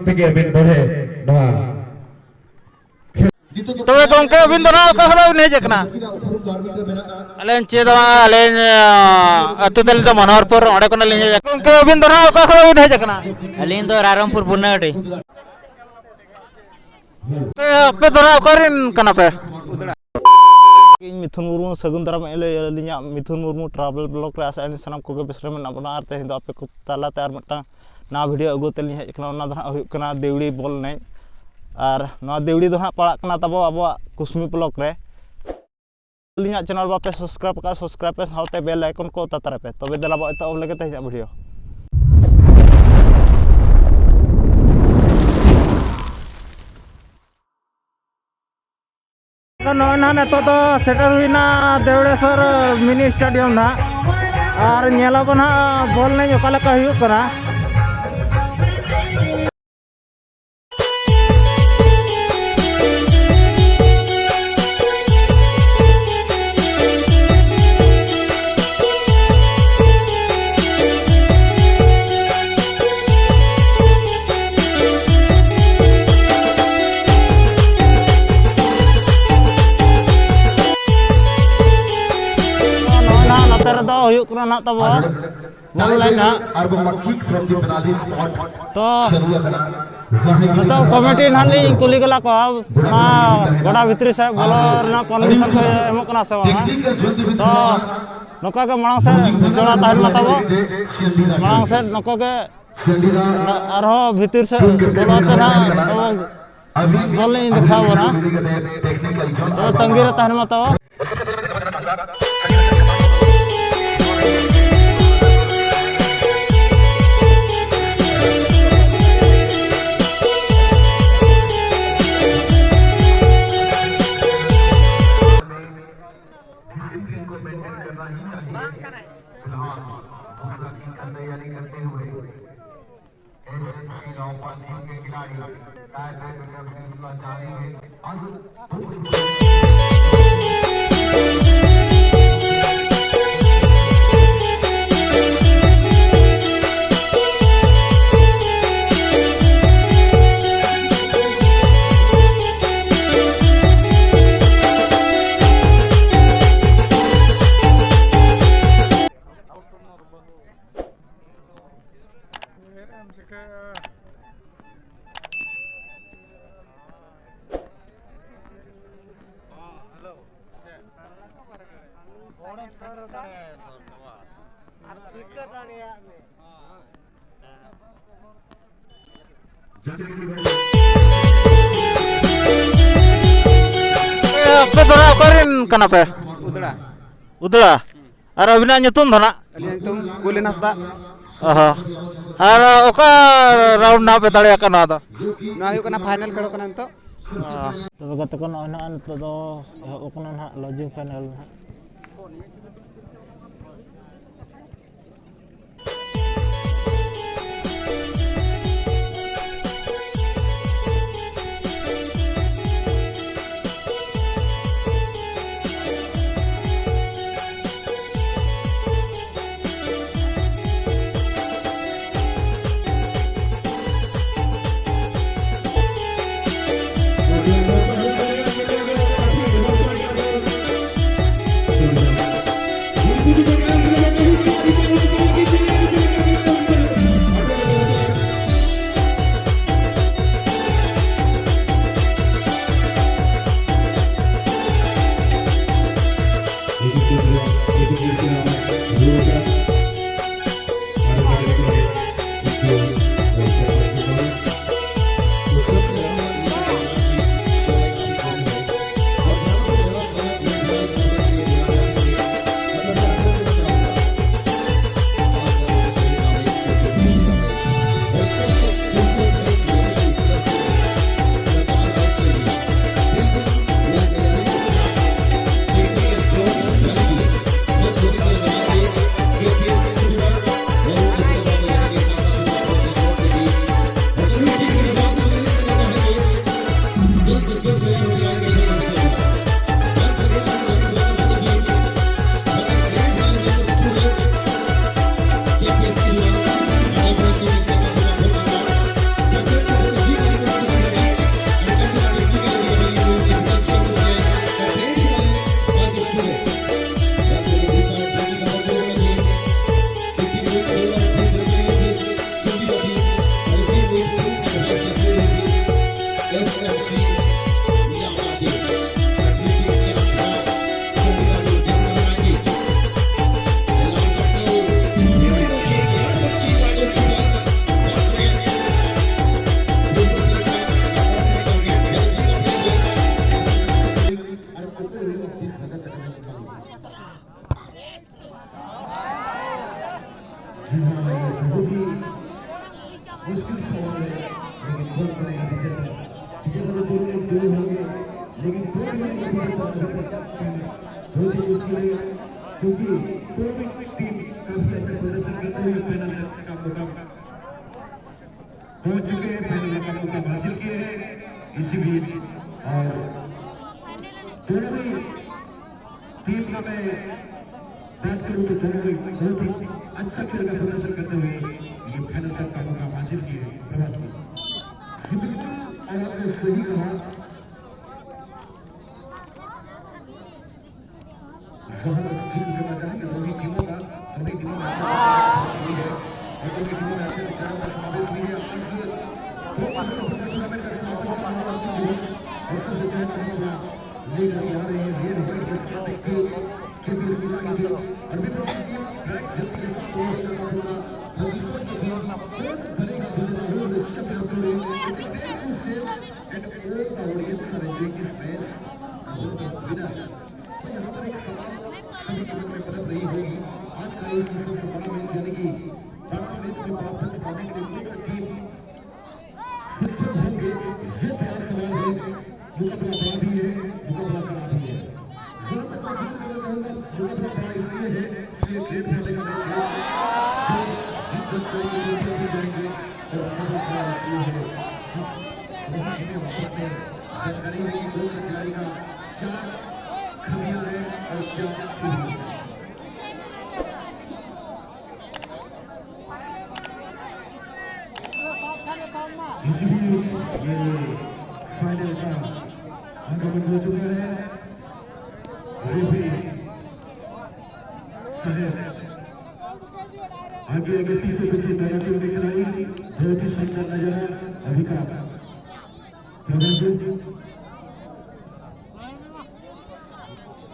ᱛᱮᱜᱮ ᱟᱹᱵᱤᱱ ᱵᱟᱲᱮ ᱱᱚᱣᱟ तबे गंके अबिन दो ना का हलो ने जकना अलेन चेदा अलेन अतु तल तो मनोहरपुर ओडे कोन ले गंके अबिन दो ना का हलो ने जकना अलिन तो रारमपुर बुनाडी पे दो ना करिन कना पे मिथुन मुर्मू सगुन दाराम एलिया मिथुन मुर्मू ट्रैवल ब्लॉग रे आसा सनाम को बेसरे में ना बना आरते हिंदो आपे को तालाते आर मटा ना वीडियो अगु तेलिन हेज कना ओना दहा हुयु कना देवड़ी बॉल ने और ना देवड़ी दो हाँ पड़ा कना तबो अब कुसमी ब्लॉग रे लिया चैनल बापे सब्सक्राइब पे साथे बेल आइकन को ततरे पे तबे देला बो तो लगे ते वीडियो ना ना नेतो तो सेटर हुईना देवड़ेश्वर मिनी स्टेडियम ना और नेलाबो ना बॉल ने ओका लेका हुयु कना ना तब बॉल लाइन ना तो तो कमेटी नानी कुली गला को ना गड़ा भितरी से बॉलर ना परमिशन को एमो कना से तो नका के मांग से जोड़ा ताहन मतब मांग से नका के आरो भितर से बॉलर ते ना बॉल नहीं दिखाबो ना तो तंगी रे ताहन मतब पे दो ना करिन कना पे उदड़ा उदड़ा और अबिना nyetun धना अलिन तुम कुली नास्ता अहा और ओका राउंड ना पे दाड़े कना दा ना हुयु कना फाइनल खेलो कना तो तो गत को ना तो दो ओकना ना लॉजिंग फाइनल ना बहुत ही मुश्किल है क्योंकि दोनों टीम काफी अच्छा प्रदर्शन करते हुए फाइनल का मौका पहुंच चुके हैं, फाइनल का मौका हासिल किए हैं। इसी बीच और दोनों ही टीम का मैं बात करूं तो दोनों ही बहुत ही अच्छा खेल का प्रदर्शन करते हुए ये फाइनल तक का मौका हासिल किए हैं। प्रभात और आपने सही कहा, दोनों टीमों का दोनों टीमों में जानकारी है कि दो खिलाड़ी का क्या खामियां है और क्या ये फाइनल का आगमन हो चुका है। आगे आगे पीछे पीछे तैराकी में खिलाड़ी बहुत ही सुंदर नजारा अभी का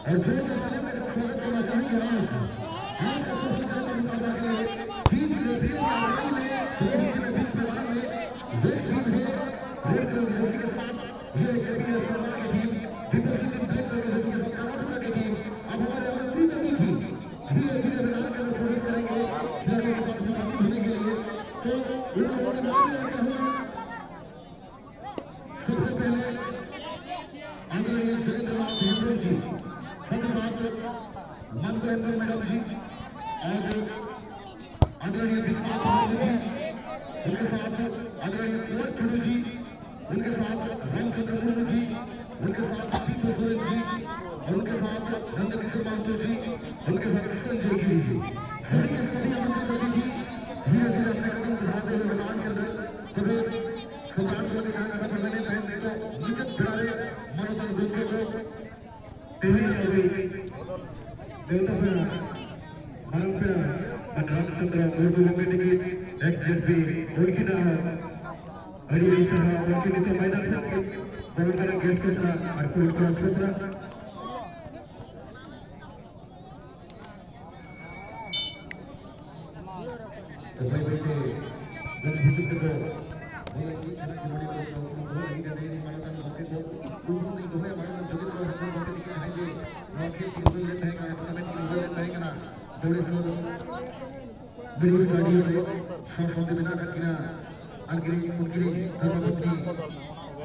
और स्वागत करना चाहेंगे मैडम जी और आदरणीय उनके साथ आदरणीय कुंवर चुनू जी, उनके साथ रामचंद्र मुर्मू जी, उनके साथ पीछू सोरेन जी और उनके साथ नंदकिशोर महतो जी, उनके साथ संजय गिरी जी, सभी के सभी आमंत्रित अतिथि धीरे धीरे अपने कदम बढ़ाते हुए मैदान के अंदर सभी सम्राट को दिखाने का मैंने पहनने को निश्चित बिरारे मनोदन गोके को टीवी देवता रामचंद्र मुर्मू कमिटी एक्सजेपी उनकी ना हरियाणा सभा उनकी नीति मैदान से बड़ोदरा गेट के साथ अर्पुल क्षेत्र तो भाई बेटे जनहित को बोले कि खिलाड़ी को बहुत ही गंदे मानता है बाकी को उन्होंने दो है मानता जगत को हम बात दिखाएंगे रॉकेट की बोल लेते हैं का टूर्नामेंट की बोल लेते हैं ना थोड़े से बिल्कुल स्टूडियो में संबंध बिना करना अनगिरी उनगिरी धर्मपत्नी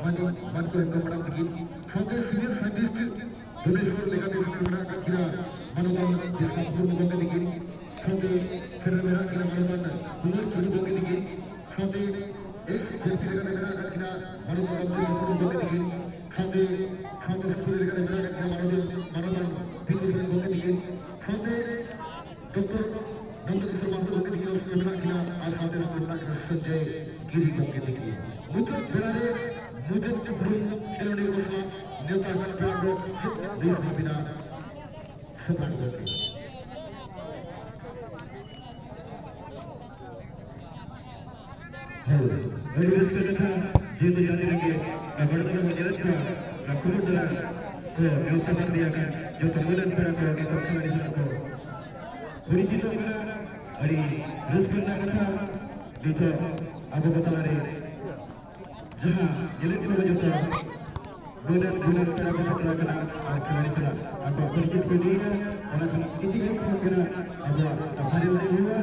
मन को इनको बड़ा दिखी छोटे सीनियर साइंटिस्ट डोनेशन लेगा देश में बड़ा करना मनोबल जिसका पूर्ण बंद दिखी छोटे फिर मेरा किला मनोबल पूर्ण शुरू बंद दिखी छोटे एक जल्दी लेगा मेरा करना मनोबल पूर्ण बंद दिखी छोटे छोटे स्कूल लेगा मेरा करना मनोबल पूर्ण बंद दिखी छोटे डॉक्टर नंदकिशोर महतो को दिखी उसने मेरा किला आज साथ में संजय गिरी को दिखी मुझे बिरारे मुझे चुप्रुम खिलौने को साथ न्योता कर प्यारो देश में बिना सफल होते बड़ी रिस्क था जीत जाने लगे बड़े मजरत का कुमुदरा को न्योता कर दिया गया जो सम्मेलन पर आकर के पक्षवादी को परिचित होगा अरे रिस्क करना था जो आपको बता रहे जहाँ इलेक्ट्रो में जो था गोलर पर आपको खतरा करना और खिलाड़ी चला आपको परिचित को दिया और आपको किसी एक फोन करना आपको हमारे वाले हुआ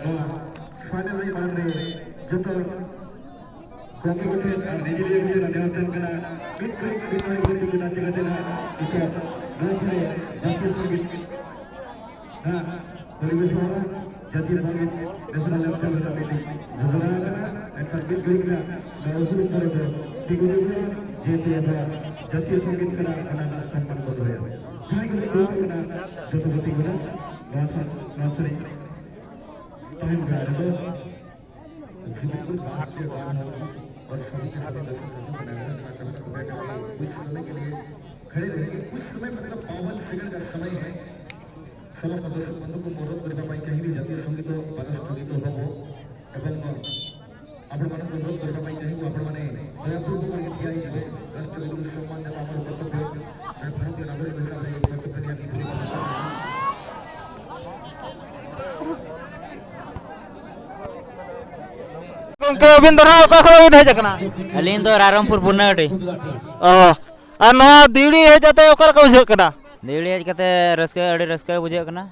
तो फाइनल में मान रहे जो तो Kongki kote Nigeria video na dewan kana bit klik bitoi gitu guna tiga tena itu dua jatuh sengit nah dari Wisma jatuh sengit national level committee jadilah kana ekor bit klik na usul kore do tiga jatuh sengit kana sampan bodoh ya hai gitu kana jatuh beti guna nasri tahun gak ada बिल्कुल बात से बात और सभी के हाथ में कुछ समय के लिए खड़े रहेंगे कुछ समय मतलब 52 सेकंड का समय है सभी सदस्य बंधु को मदद करने पाई चाहिए जातीय संगीत बाजा संगीत हो एवं आपण मन को मदद करने पाई चाहिए आपण माने दयापूर्वक करके दिया है राष्ट्र विरोधी सम्मान देवा हमर कर्तव्य है भारतीय नागरिक हिसाब से कर्तव्य नियति पूरी गंके अबिन दरा का खबर उठ जकना अलीन तो रारमपुर पुनहटी आ नो दीड़ी हे जते ओकर का बुझ कना देवड़ी आज कते रस्के अड़ी रस्के बुझे कना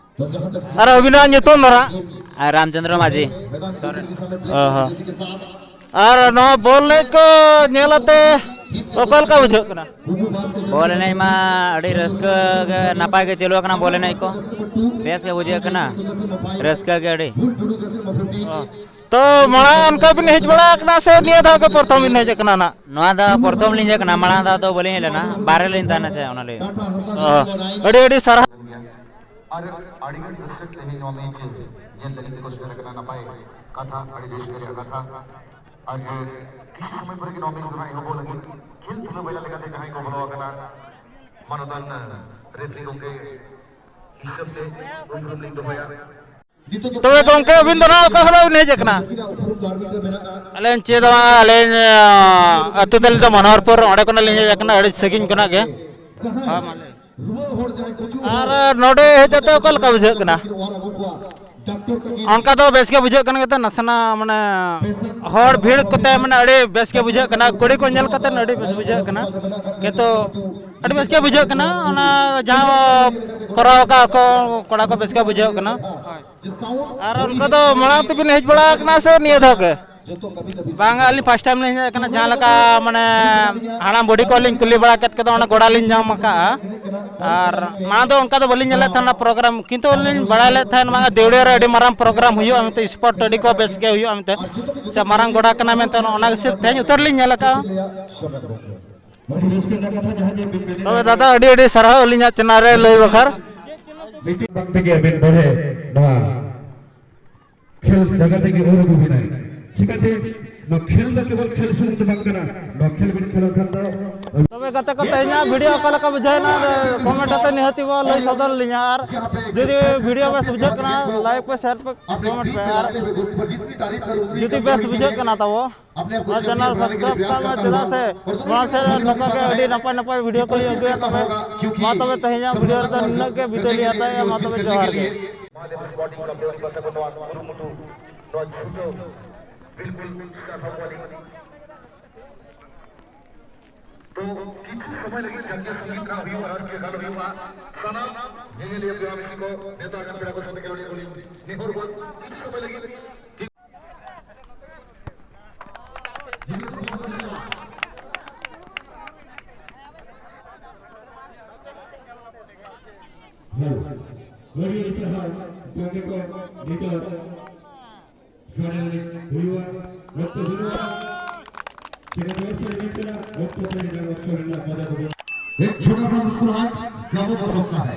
अरे अबिना nyutum दरा रामचंद्र माझी और नो बोलने को नेलते ओकर का बुझ कना बोले नहीं मा अड़ी रस्के नापाय के चलो कना बोले नहीं को बेस के बुझे कना रस्के के अड़ी तो मणा अनका बिन हेज बड़ा कना से निया दा के प्रथम बिन हेज कना ना नवा दा प्रथम लिंजे कना मणा दा तो बोले लेना बारे लिन ताना चाहे ओना ले अड़ी अड़ी सारा और अड़िगड़ दर्शक तेनी नॉमेज जे दलित को शेयर करना ना पाए कथा अड़ी देश के कथा आज किसी समय पर के नॉमेज सुना हो बोले खेल तुलो बेला लगाते जहां को बोलो कना मनोदन रेफरी को के हिसाब से उम्र लिंग तो होया तबे गंके अबिन दरा का खबर बिन हेज कना अलेन चेदवा अलेन अतु तल तो मनोहरपुर ओडे कोना लिंजे जकना अड़ी सगिन कोना के और नोडे हेजते ओकल का बुझ कना अनका तो बेस के बुझ कना के नसना माने हर भीड़ कते माने अड़ी बेस के बुझ कना कुड़ी को नेल कते अड़ी बेस बुझ कना के तो अड़ी बेस के बुझ कना ओना जहां कराव का को कोड़ा को बेस के बुझ कना और उनका तो मणा तो बिन हेज बड़ा कना से निय धके बांगा अली फर्स्ट टाइम लिंज कना जहां लका माने हाना बॉडी कॉलिंग कुली बड़ा कत के ओना गोड़ा लिंज जाम का और मा तो उनका तो बलिंज ले था प्रोग्राम किंतु लिंज बड़ा ले था मा देवड़े रे अडी माराम प्रोग्राम हुयो अमते स्पोर्ट अडी को बेस के हुयो अमते से माराम गोड़ा कना में तो ओना सिर्फ थे उतर लिंज लका तो दादा अडी अडी सरह लिंज चना रे लई बखर वक्त के बिन बढ़े नवा खेल जगत के और को भी नहीं सिकते न खेल द केवल खेल सुन तो बंकना न खेल बिन खेल खंदा तबे कते कते इना वीडियो कल का बुझाय ना कमेंट ते निहति बो लई सदर लिया और यदि वीडियो बस बुझ कना लाइक पे शेयर पे कमेंट पे यार जितनी तारीफ करूंगी यदि बेस बुझ कना तो वो चैनल सब्सक्राइब करना जदा से वहां से नका के अडी नपा नपा वीडियो को लिया तबे मा तबे तहिया वीडियो त न के बितली आता है मा तबे जोहार के महादेव स्पोर्टिंग क्लब देवन व्यवस्था को गुरुमुटु नो छुटो बिल्कुल साफ वाली तो किछु समय लगी जातीय संगीत का हुआ राष्ट्रीय गान हुआ सना ये लिए व्यावसायिक को नेता गण पीड़ा को सभी के लिए बोली निहोर बोल किछु समय लगी एक छोटा सा मुस्कुराहट क्या वो हो सकता है।